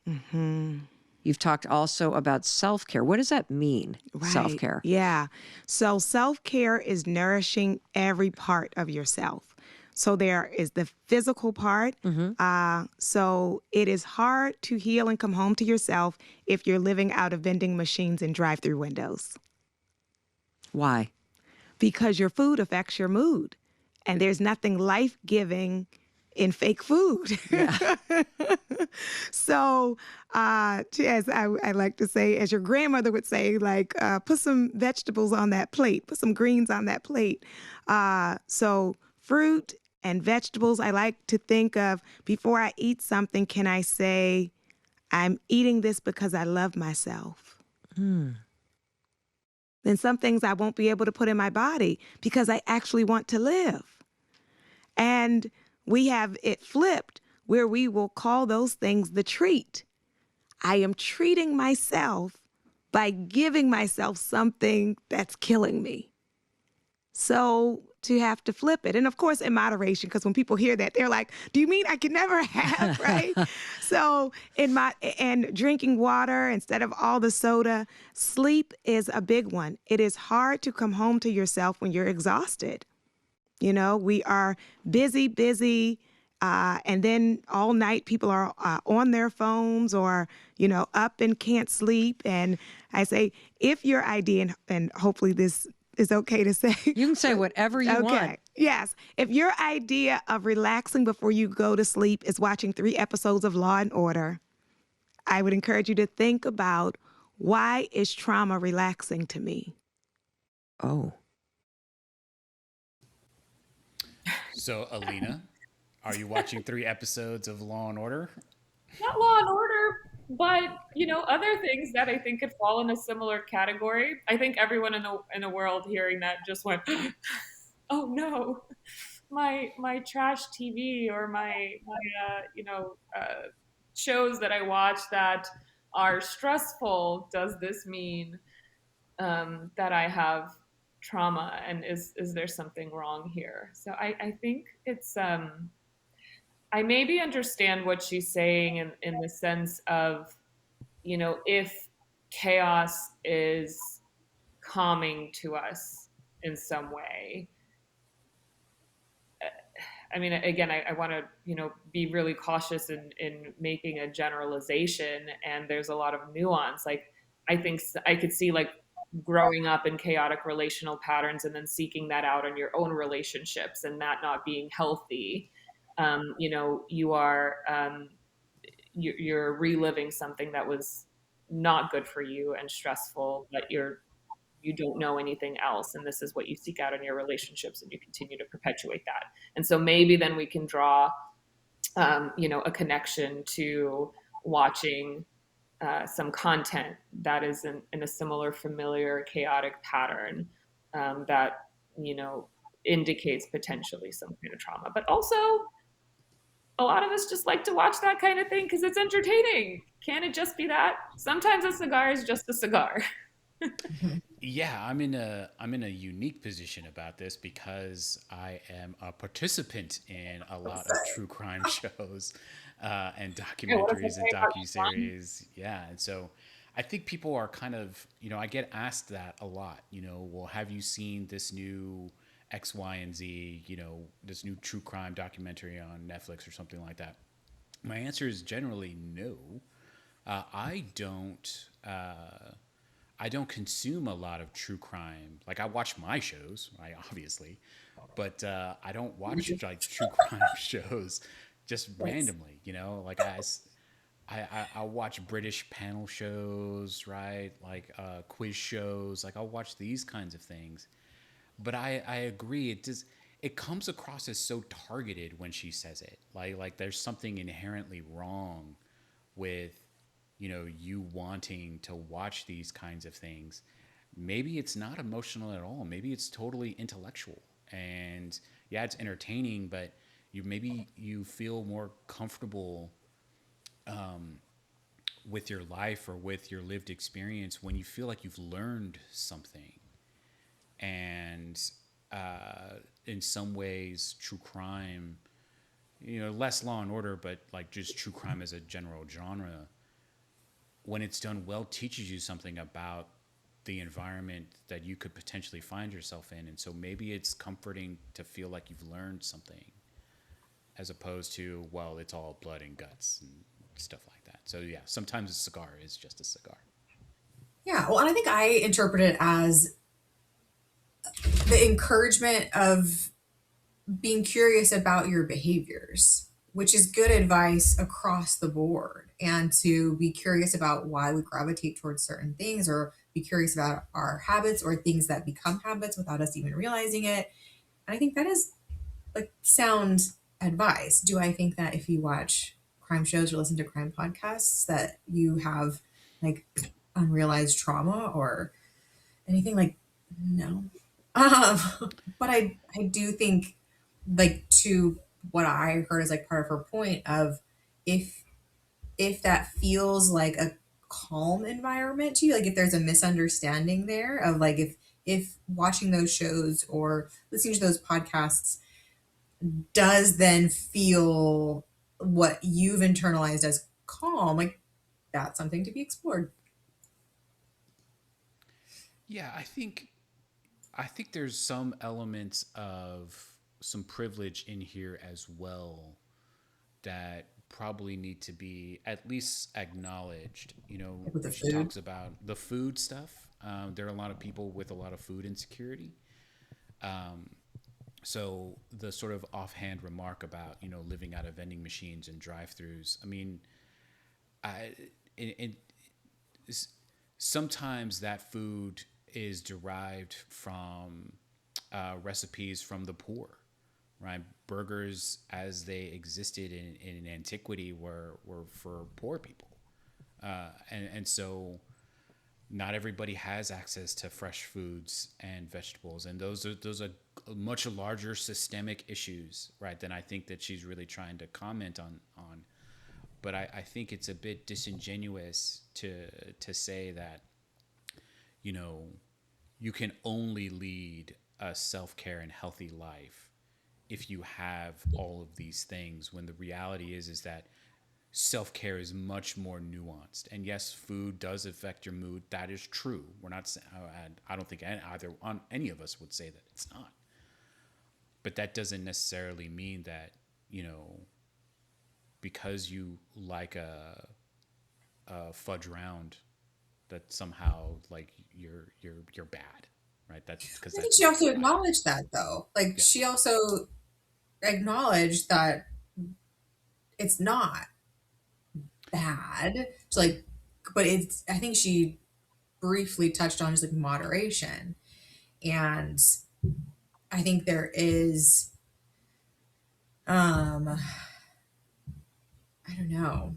You've talked also about self-care. What does that mean, right. Self-care? Yeah. So self-care is nourishing every part of yourself. So there is the physical part. So it is hard to heal and come home to yourself if you're living out of vending machines and drive-through windows. Why? Because your food affects your mood. And there's nothing life-giving in fake food. Yeah. So, as I like to say, as your grandmother would say, like, put some vegetables on that plate, put some greens on that plate. So fruit and vegetables, I like to think of, before I eat something, can I say, I'm eating this because I love myself? Then some things I won't be able to put in my body because I actually want to live. And we have it flipped where we will call those things the treat. I am treating myself by giving myself something that's killing me. So to have to flip it. And of course, in moderation, because when people hear that, they're like, do you mean I can never have, right? So and drinking water instead of all the soda, sleep is a big one. It is hard to come home to yourself when you're exhausted. You know, we are busy, and then all night people are on their phones or, up and can't sleep. And I say, if your idea, and hopefully this is okay to say. You can say whatever you want. Yes. If your idea of relaxing before you go to sleep is watching 3 episodes of Law and Order, I would encourage you to think about, why is trauma relaxing to me? Oh. So, Alina, are you watching 3 episodes of Law and Order? Not Law and Order, but other things that I think could fall in a similar category. I think everyone in the world hearing that just went, "Oh no, my trash TV or my shows that I watch that are stressful. Does this mean that I have trauma, and is there something wrong here?" So I think it's I maybe understand what she's saying in the sense of, if chaos is calming to us in some way. I mean, again, I want to, be really cautious in making a generalization, and there's a lot of nuance. Like, I think I could see, like, growing up in chaotic relational patterns and then seeking that out in your own relationships and that not being healthy. You are, you're reliving something that was not good for you and stressful, but you don't know anything else, and this is what you seek out in your relationships, and you continue to perpetuate that. And so maybe then we can draw a connection to watching some content that is in a similar familiar chaotic pattern that indicates potentially some kind of trauma. But also, a lot of us just like to watch that kind of thing because it's entertaining. Can it just be that? Sometimes a cigar is just a cigar. Yeah, I'm in a unique position about this because I am a participant in a lot of true crime shows and documentaries and docuseries. Yeah, and so I think people are kind of, I get asked that a lot. Well, have you seen this new X, Y, and Z? This new true crime documentary on Netflix or something like that. My answer is generally no. I don't consume a lot of true crime. Like, I watch my shows, right, obviously, but I don't watch like true crime shows just randomly. Like I'll watch British panel shows, right? Like quiz shows. Like, I'll watch these kinds of things. But I agree. It comes across as so targeted when she says it. Like there's something inherently wrong with you wanting to watch these kinds of things. Maybe it's not emotional at all. Maybe it's totally intellectual. And yeah, it's entertaining, but you feel more comfortable with your life or with your lived experience when you feel like you've learned something. And in some ways, true crime, less Law and Order, but like just true crime as a general genre, when it's done well, teaches you something about the environment that you could potentially find yourself in. And so maybe it's comforting to feel like you've learned something. as opposed to, well, it's all blood and guts and stuff like that. So yeah, sometimes a cigar is just a cigar. Yeah, well, and I think I interpret it as the encouragement of being curious about your behaviors, which is good advice across the board, and to be curious about why we gravitate towards certain things, or be curious about our habits or things that become habits without us even realizing it. And I think that is like sound advice. Do I think that if you watch crime shows or listen to crime podcasts that you have like unrealized trauma or anything? Like, no. Um, but I do think, like, to what I heard is like part of her point of, if that feels like a calm environment to you, like if there's a misunderstanding there of like, if watching those shows or listening to those podcasts does then feel what you've internalized as calm, like that's something to be explored. Yeah, I think there's some elements of some privilege in here as well that probably need to be at least acknowledged. You know, Like with the she food. talks about the food stuff. There are a lot of people with a lot of food insecurity. So the sort of offhand remark about, you know, living out of vending machines and drive-throughs. I mean, I in sometimes that food is derived from recipes from the poor, right? Burgers, as they existed in antiquity, were for poor people, and so not everybody has access to fresh foods and vegetables, and those are much larger systemic issues, right? Than I think that she's really trying to comment on. But I think it's a bit disingenuous to say that, you know, you can only lead a self-care and healthy life if you have all of these things, when the reality is that self-care is much more nuanced. And yes, food does affect your mood. That is true. We're not saying, I don't think any of us would say that it's not. But that doesn't necessarily mean that, you know, because you like a fudge round, that somehow like you're bad, right? That's because I think she also acknowledged that, though. Like, Yeah. she also acknowledged that it's not bad. So, like, but it's, I think she briefly touched on just like moderation. And I think there is, I don't know.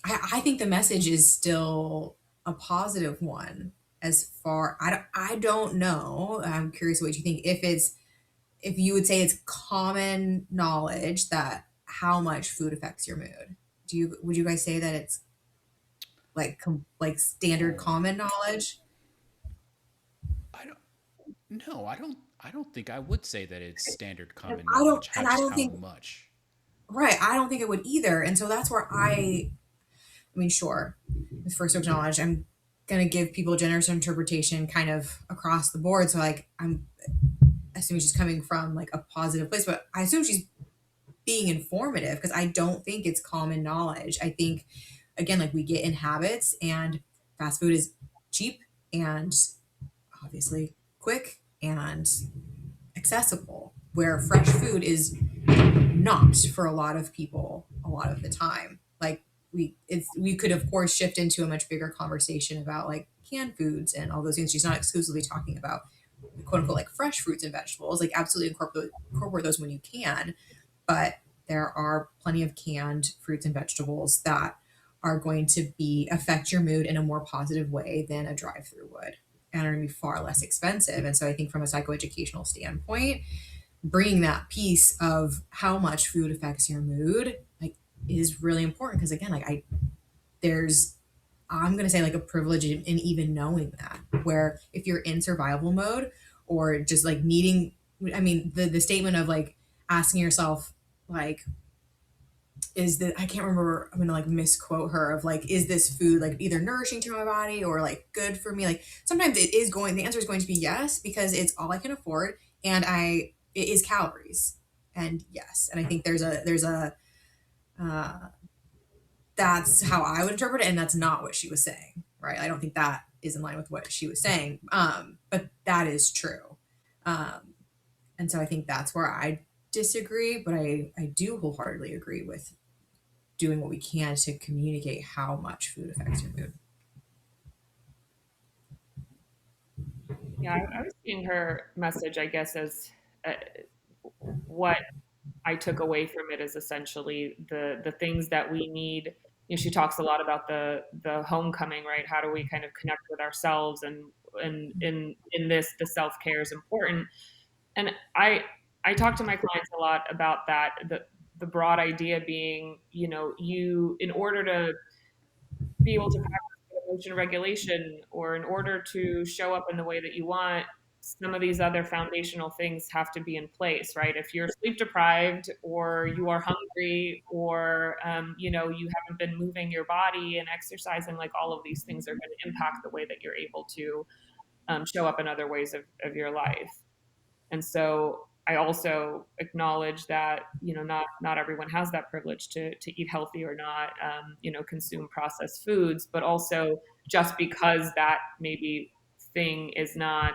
I think the message is still a positive one. As far, I don't know. I'm curious what you think. If you would say it's common knowledge that how much food affects your mood. Would you guys say that it's like standard common knowledge? I don't. No, I don't. I don't think I would say that it's standard common I don't, knowledge. and I don't How think, much? right. I don't think it would either. And so that's where I mean, sure, with first of knowledge, I'm gonna give people generous interpretation kind of across the board. So like, I'm assuming she's coming from like a positive place, but I assume she's being informative, because I don't think it's common knowledge. I think, again, like, we get in habits, and fast food is cheap and obviously quick and accessible, where fresh food is not for a lot of people a lot of the time. Like, we could of course shift into a much bigger conversation about like canned foods and all those things. She's not exclusively talking about quote unquote like fresh fruits and vegetables. Like, absolutely incorporate those when you can, but there are plenty of canned fruits and vegetables that are going to affect your mood in a more positive way than a drive-through would, and are going to be far less expensive. And so I think from a psychoeducational standpoint, bringing that piece of how much food affects your mood like is really important, because again, like, I'm going to say like a privilege in even knowing that, where if you're in survival mode or just like needing, I mean, the statement of like asking yourself, like, I can't remember, I'm going to like misquote her, of like, is this food like either nourishing to my body or like good for me? Like, sometimes the answer is going to be yes, because it's all I can afford, and it is calories. And yes, and I think there's a that's how I would interpret it, and that's not what she was saying, right? I don't think that is in line with what she was saying, but that is true. And so I think that's where I disagree, but I do wholeheartedly agree with doing what we can to communicate how much food affects your mood. Yeah, I was seeing her message, I guess, as what I took away from it is essentially the things that we need. You know, she talks a lot about the homecoming, right? How do we kind of connect with ourselves, and in this, the self care is important. And I talk to my clients a lot about that. The broad idea being, you know, you, in order to be able to practice emotion regulation, or in order to show up in the way that you want, some of these other foundational things have to be in place, right? If you're sleep deprived, or you are hungry, or you know, you haven't been moving your body and exercising, like all of these things are going to impact the way that you're able to show up in other ways of your life. And so I also acknowledge that, you know, not everyone has that privilege to eat healthy, or not, you know, consume processed foods. But also, just because that maybe thing is not,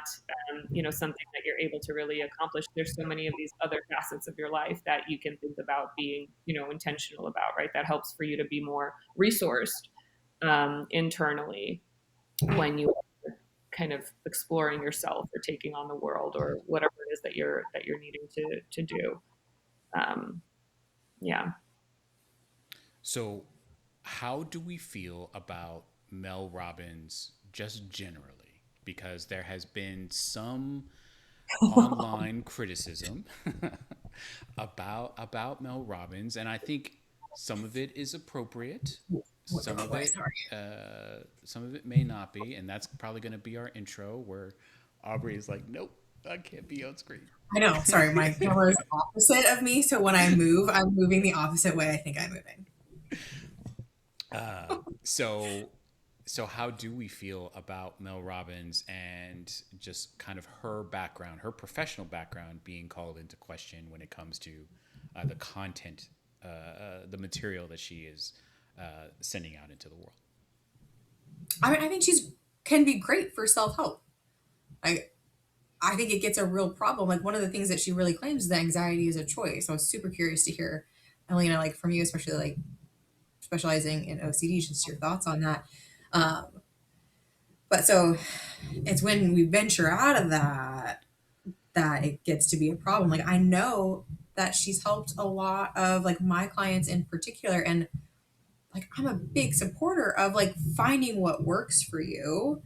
you know, something that you're able to really accomplish, there's so many of these other facets of your life that you can think about being, you know, intentional about, right? That helps for you to be more resourced internally when you kind of exploring yourself, or taking on the world, or whatever it is that you're needing to do. Yeah. So, how do we feel about Mel Robbins just generally? Because there has been some online criticism about Mel Robbins, and I think some of it is appropriate. Some of it may not be, and that's probably going to be our intro, where Aubrey is like, "Nope, I can't be on screen." I know. Sorry, my camera is opposite of me, so when I move, I'm moving the opposite way I think I'm moving. So how do we feel about Mel Robbins, and just kind of her background, her professional background, being called into question when it comes to the content, the material that she is sending out into the world? I mean, I think she's can be great for self-help. I think it gets a real problem. Like, one of the things that she really claims is that anxiety is a choice. I was super curious to hear, Alina, like from you, especially like specializing in OCD, just your thoughts on that. But so it's when we venture out of that it gets to be a problem. Like, I know that she's helped a lot of like my clients in particular, and like I'm a big supporter of like finding what works for you.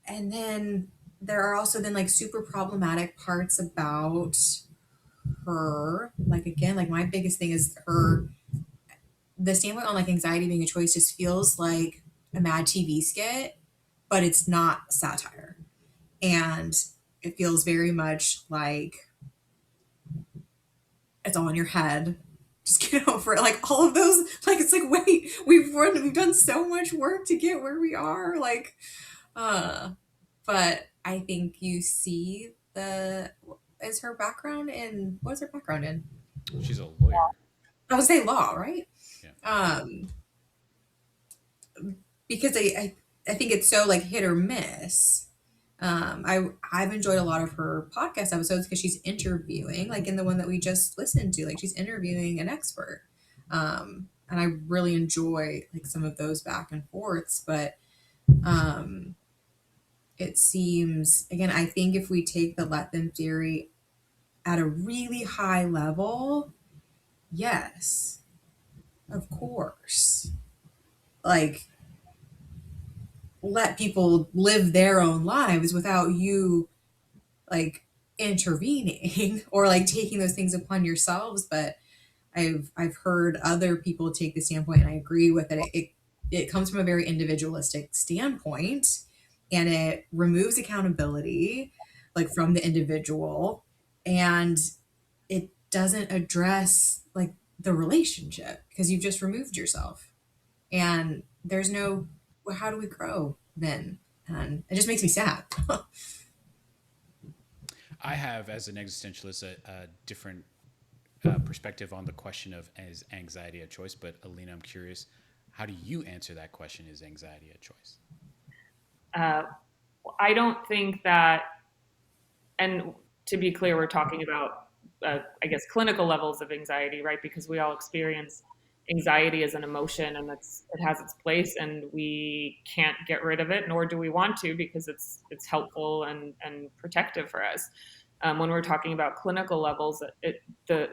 And then there are also then like super problematic parts about her. Like, again, like my biggest thing is the standpoint on like anxiety being a choice just feels like a Mad TV skit, but it's not satire. And it feels very much like it's all in your head. Just get over it. Like all of those, like it's like, wait, we've done so much work to get where we are. Like, but I think you see is her background in, what's her background in? She's a lawyer. I would say law, right? Yeah. Because I think it's so like hit or miss. I've enjoyed a lot of her podcast episodes because she's interviewing, like in the one that we just listened to, like she's interviewing an expert. And I really enjoy like some of those back and forths, but it seems, again, I think if we take the let them theory at a really high level, yes, of course. Like, let people live their own lives without you like intervening or like taking those things upon yourselves. But I've heard other people take the standpoint, and I agree with it. It comes from a very individualistic standpoint, and it removes accountability like from the individual, and it doesn't address like the relationship because you've just removed yourself, and there's no, well, how do we grow then? And it just makes me sad. I have, as an existentialist, a different perspective on the question of is anxiety a choice. But Alina, I'm curious, how do you answer that question? Is anxiety a choice? I don't think that, and to be clear, we're talking about, I guess, clinical levels of anxiety, right? Because we all experience anxiety as an emotion, and it has its place, and we can't get rid of it, nor do we want to, because it's helpful and protective for us. When we're talking about clinical levels, the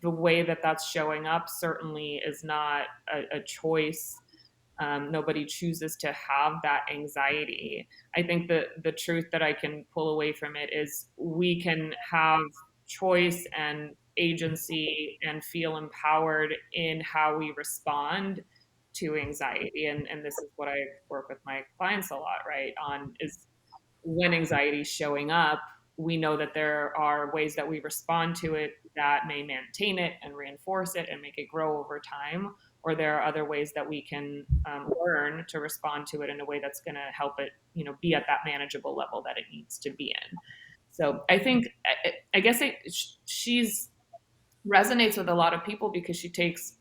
way that that's showing up certainly is not a choice. Nobody chooses to have that anxiety. I think the truth that I can pull away from it is we can have choice and agency and feel empowered in how we respond to anxiety. And this is what I work with my clients a lot, right? On is when anxiety is showing up, we know that there are ways that we respond to it that may maintain it and reinforce it and make it grow over time. Or there are other ways that we can learn to respond to it in a way that's going to help it, be at that manageable level that it needs to be in. So I think, I guess she's resonates with a lot of people because she takes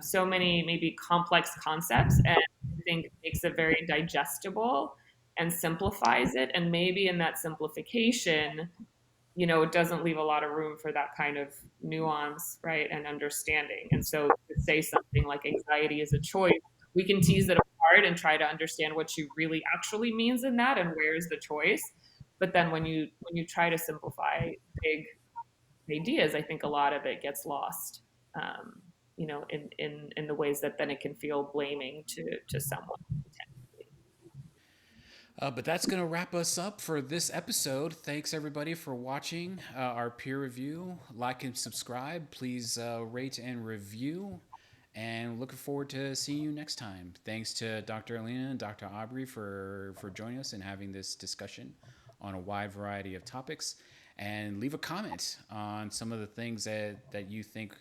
so many maybe complex concepts and I think makes it very digestible and simplifies it. And maybe in that simplification, it doesn't leave a lot of room for that kind of nuance, right, and understanding. And so to say something like anxiety is a choice, we can tease it apart and try to understand what she really actually means in that and where is the choice. But then when you try to simplify big ideas, I think a lot of it gets lost, in the ways that then it can feel blaming to someone. But that's going to wrap us up for this episode. Thanks, everybody, for watching our peer review. Like and subscribe. Please rate and review. And looking forward to seeing you next time. Thanks to Dr. Alina and Dr. Aubrey for joining us and having this discussion on a wide variety of topics. And leave a comment on some of the things that you think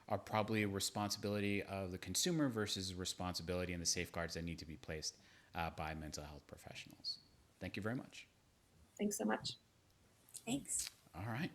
are probably a responsibility of the consumer versus responsibility and the safeguards that need to be placed by mental health professionals. Thank you very much. Thanks so much. Thanks. All right.